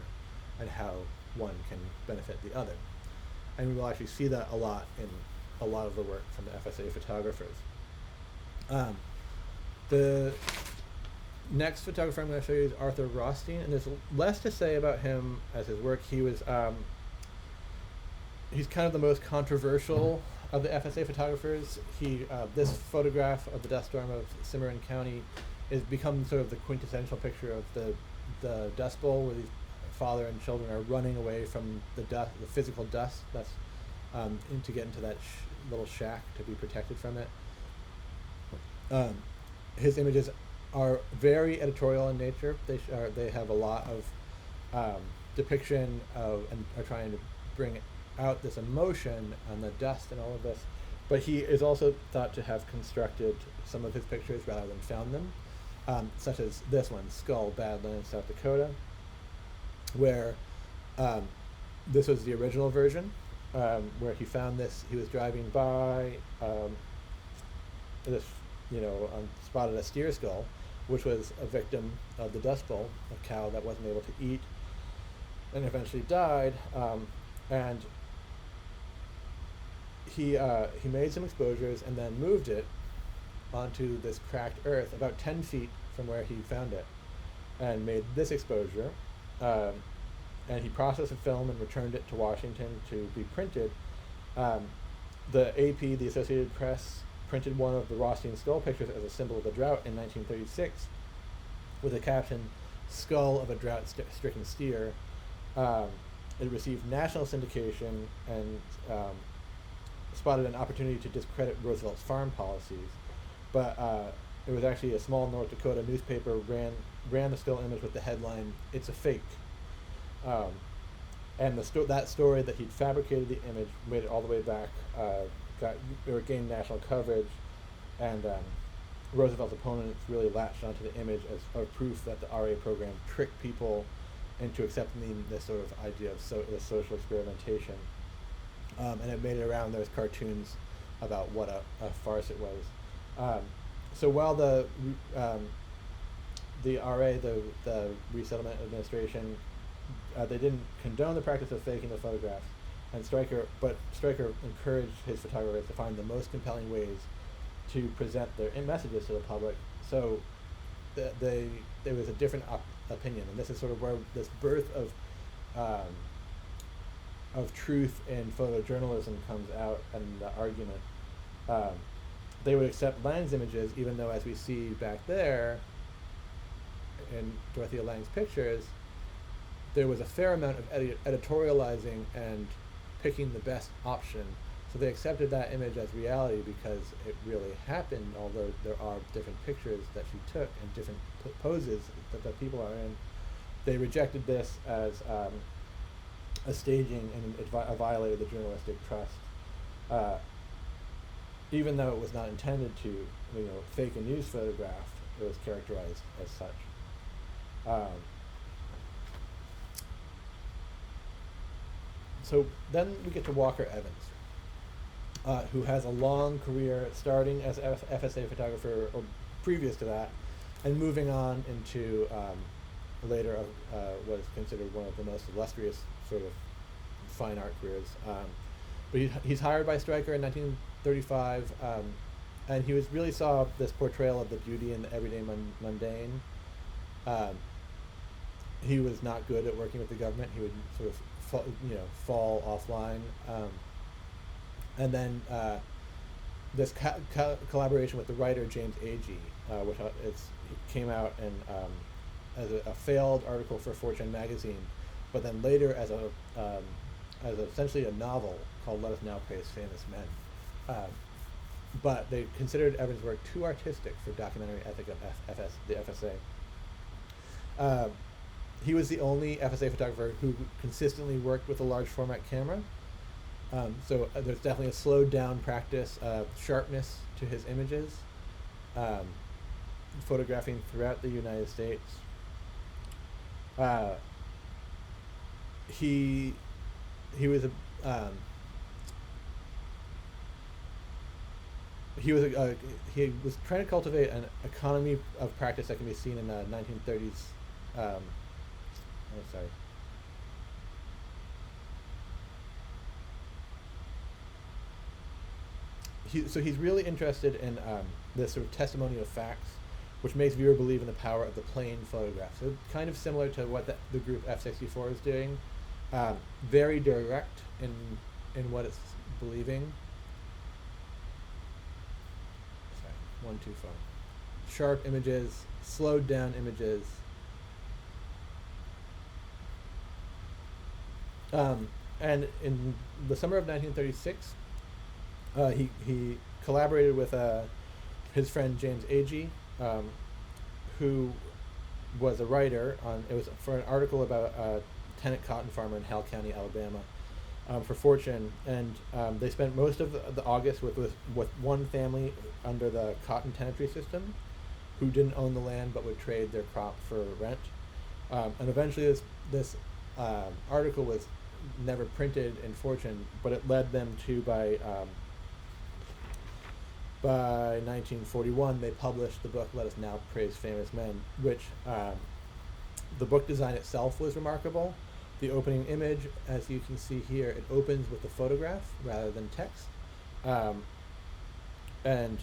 S1: and how one can benefit the other. And we will actually see that a lot in a lot of the work from the FSA photographers. The next photographer I'm going to show you is Arthur Rothstein, and there's less to say about him as his work. He's kind of the most controversial of the FSA photographers. This photograph of the dust storm of Cimarron County has become sort of the quintessential picture of the Dust Bowl, where these father and children are running away from the physical dust that's to get into that little shack to be protected from it. His images are very editorial in nature. They have a lot of depiction of, and are trying to bring out this emotion on the dust and all of this. But he is also thought to have constructed some of his pictures rather than found them, such as this one, Skull, Badlands, South Dakota, where um, this was the original version, where he found this. He was driving by this, spotted a steer skull, which was a victim of the Dust Bowl, a cow that wasn't able to eat and eventually died. And he made some exposures and then moved it onto this cracked earth about 10 feet from where he found it, and made this exposure. And he processed the film and returned it to Washington to be printed. The AP, the Associated Press, printed one of the Rothstein skull pictures as a symbol of the drought in 1936 with the caption, "Skull of a drought-stricken steer." It received national syndication and spotted an opportunity to discredit Roosevelt's farm policies. But it was actually a small North Dakota newspaper ran the still image with the headline, "It's a fake." And that story that he'd fabricated the image, made it all the way back, gained national coverage, and Roosevelt's opponents really latched onto the image as a proof that the RA program tricked people into accepting this sort of idea of social experimentation. And it made it around. There was cartoons about what a farce it was. So while the RA, the Resettlement Administration, they didn't condone the practice of faking the photographs, and Stryker encouraged his photographers to find the most compelling ways to present their messages to the public. So there was a different opinion, and this is sort of where this birth of truth in photojournalism comes out, and the argument. They would accept Lang's images, even though, as we see back there in Dorothea Lang's pictures, there was a fair amount of editorializing and picking the best option. So they accepted that image as reality because it really happened, although there are different pictures that she took and different poses that the people are in. They rejected this as a staging, and it violated the journalistic trust. Even though it was not intended to, fake a news photograph, it was characterized as such. So then we get to Walker Evans, who has a long career starting as FSA photographer, or previous to that, and moving on into later what is considered one of the most illustrious sort of fine art careers. But he's hired by Stryker in 1935, and he really saw this portrayal of the beauty in the everyday mundane. He was not good at working with the government. He would sort of fall offline. And then this collaboration with the writer James Agee, which came out in, as a failed article for Fortune magazine, but then later as essentially a novel called Let Us Now Praise Famous Men. But they considered Evans' work too artistic for documentary ethic of the FSA. He was the only FSA photographer who consistently worked with a large format camera. So there's definitely a slowed down practice of sharpness to his images, photographing throughout the United States. He was trying to cultivate an economy of practice that can be seen in 1930s. So he's really interested in this sort of testimony of facts, which makes viewer believe in the power of the plain photograph. So kind of similar to what the group F64 is doing. Very direct in what it's believing. Sorry, 125. Sharp images, slowed down images. And in the summer of 1936, he collaborated with his friend James Agee, who was a writer it was for an article about a tenant cotton farmer in Hale County, Alabama. for Fortune, and they spent most of the August with one family under the cotton tenantry system, who didn't own the land but would trade their crop for rent. And eventually, this article was never printed in Fortune, but it led them to by 1941 they published the book Let Us Now Praise Famous Men, which the book design itself was remarkable. The opening image, as you can see here, it opens with a photograph rather than text, and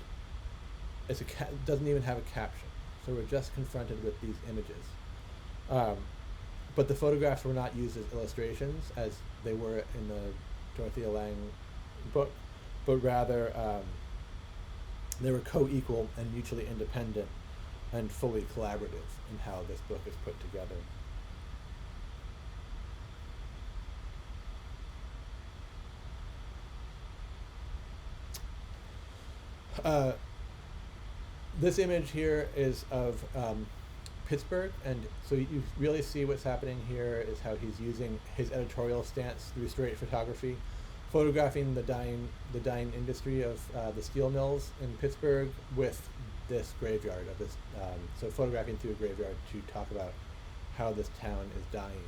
S1: doesn't even have a caption. So we're just confronted with these images. But the photographs were not used as illustrations, as they were in the Dorothea Lange book, but rather they were co-equal and mutually independent and fully collaborative in how this book is put together. This image here is of Pittsburgh, and so you really see what's happening here is how he's using his editorial stance through straight photography, photographing the dying industry of the steel mills in Pittsburgh with this graveyard of this. So photographing through a graveyard to talk about how this town is dying.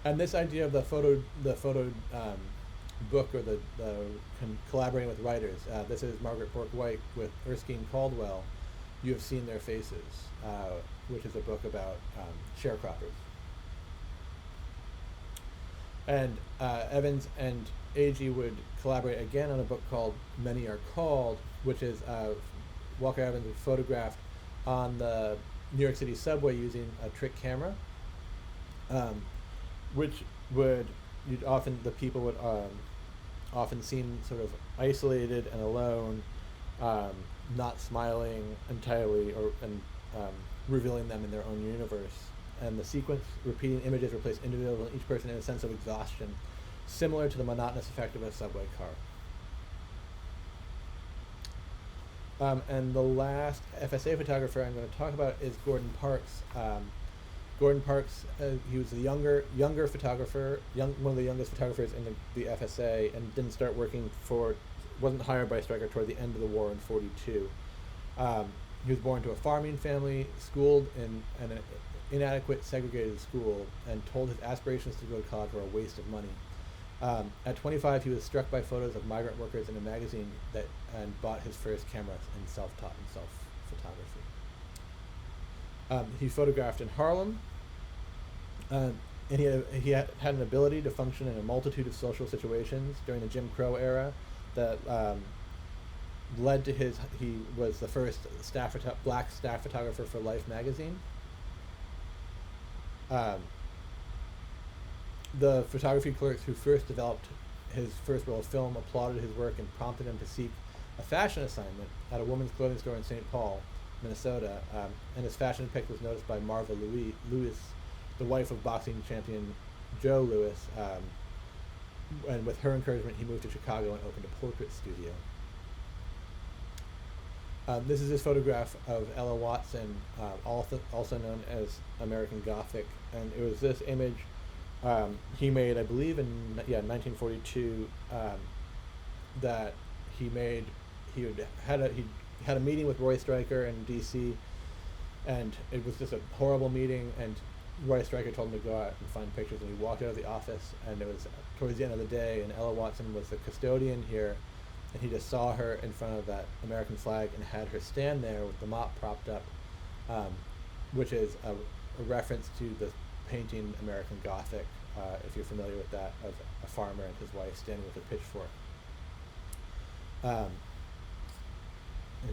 S1: And this idea of the photo book, or the collaborating with writers. This is Margaret Bourke White with Erskine Caldwell. You Have Seen Their Faces, which is a book about sharecroppers. And Evans and Agee would collaborate again on a book called Many Are Called, which is Walker Evans had photographed on the New York City subway using a trick camera, which would the people would often seem sort of isolated and alone, not smiling entirely, and revealing them in their own universe. And the sequence repeating images replace individuals and each person in a sense of exhaustion, similar to the monotonous effect of a subway car. And the last FSA photographer I'm going to talk about is Gordon Parks. Gordon Parks, he was a younger photographer, one of the youngest photographers in the FSA, and wasn't hired by Stryker toward the end of the war in '42. He was born to a farming family, schooled in an inadequate segregated school, and told his aspirations to go to college were a waste of money. At 25, he was struck by photos of migrant workers in a magazine and bought his first camera and self-taught himself photography. He photographed in Harlem, and he had an ability to function in a multitude of social situations during the Jim Crow era that led to he was the first black staff photographer for Life magazine. The photography clerks who first developed his first roll of film applauded his work and prompted him to seek a fashion assignment at a women's clothing store in St. Paul, Minnesota, and his fashion pick was noticed by Marva Lewis, the wife of boxing champion Joe Louis, and with her encouragement he moved to Chicago and opened a portrait studio. This is his photograph of Ella Watson, also known as American Gothic, and it was this image he made, I believe, in 1942, that he had a meeting with Roy Stryker in D.C., and it was just a horrible meeting, and Roy Stryker told him to go out and find pictures, and he walked out of the office, and it was towards the end of the day, and Ella Watson was the custodian here, and he just saw her in front of that American flag and had her stand there with the mop propped up, which is a reference to the painting American Gothic, if you're familiar with that, of a farmer and his wife standing with a pitchfork. And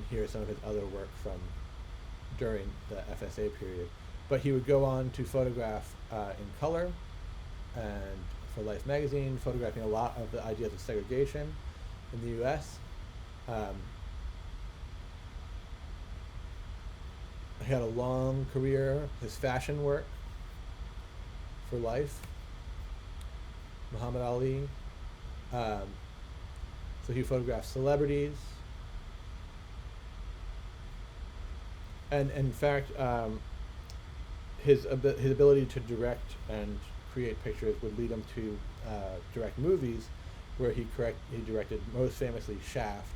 S1: here's some of his other work from during the FSA period. But he would go on to photograph in color, and for Life magazine, photographing a lot of the ideas of segregation in the U.S. He had a long career. His fashion work for Life, Muhammad Ali. So he photographed celebrities, And in fact, his ability to direct and create pictures would lead him to direct movies, where he directed most famously Shaft,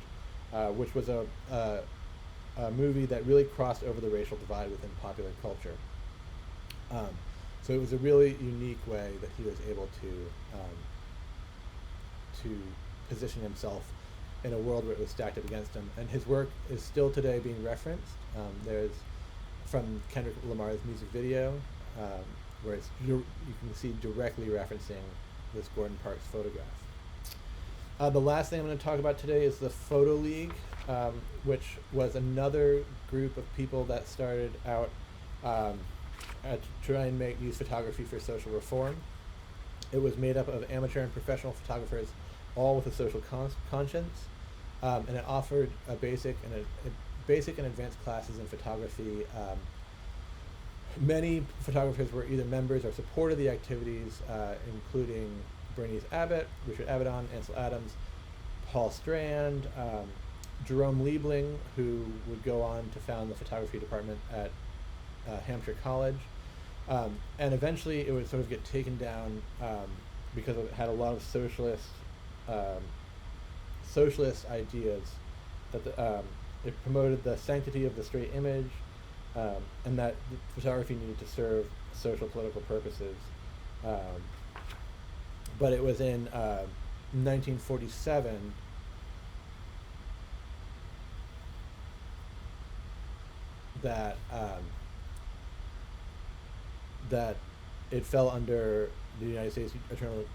S1: which was a movie that really crossed over the racial divide within popular culture. Um, so it was a really unique way that he was able to position himself in a world where it was stacked up against him. And his work is still today being referenced. There's from Kendrick Lamar's music video, where you can see directly referencing this Gordon Parks photograph. The last thing I'm going to talk about today is the Photo League, which was another group of people that started out to try and use photography for social reform. It was made up of amateur and professional photographers, all with a social conscience, and it offered a basic and advanced classes in photography. Many photographers were either members or supported the activities, including Bernice Abbott, Richard Avedon, Ansel Adams, Paul Strand, Jerome Liebling, who would go on to found the photography department at Hampshire College. And eventually it would sort of get taken down because it had a lot of socialist ideas that it promoted the sanctity of the straight image, and that photography needed to serve social political purposes. But it was in 1947 that that it fell under the United States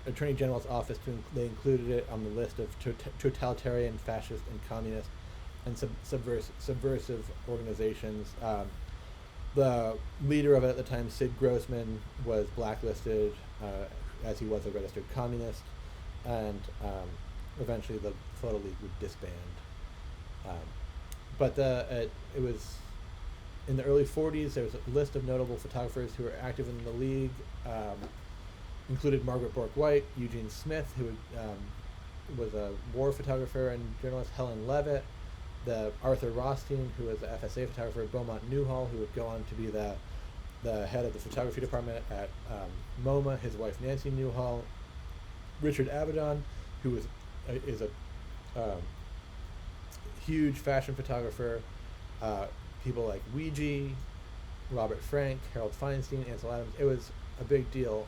S1: Attorney General's office. They included it on the list of totalitarian, fascist, and communist and subversive organizations. The leader of it at the time, Sid Grossman, was blacklisted, as he was a registered communist, and eventually the Photo League would disband. But it was in the early 40s. There was a list of notable photographers who were active in the league, included Margaret Bourke White, Eugene Smith, who was a war photographer and journalist, Helen Levitt, the Arthur Rothstein, who was the FSA photographer, Beaumont Newhall, who would go on to be the head of the photography department at MoMA, his wife Nancy Newhall, Richard Avedon, who is a huge fashion photographer, people like Ouija, Robert Frank, Harold Feinstein, Ansel Adams. It was a big deal.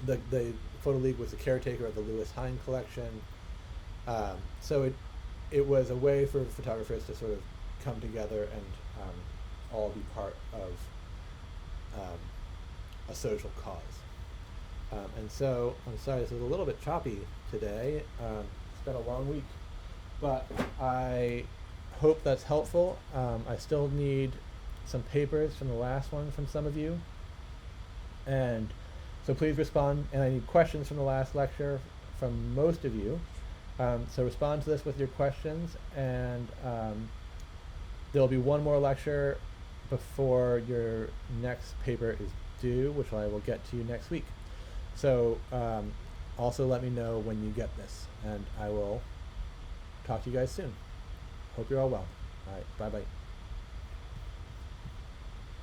S1: The Photo League was the caretaker of the Lewis Hine collection. So it was a way for photographers to sort of come together and all be part of a social cause. And so, I'm sorry, this is a little bit choppy today. It's been a long week, but I hope that's helpful. I still need some papers from the last one from some of you, and so please respond. And I need questions from the last lecture from most of you. So respond to this with your questions, and there'll be one more lecture before your next paper is due, which I will get to you next week. So also let me know when you get this, and I will talk to you guys soon. Hope you're all well. All right, bye-bye.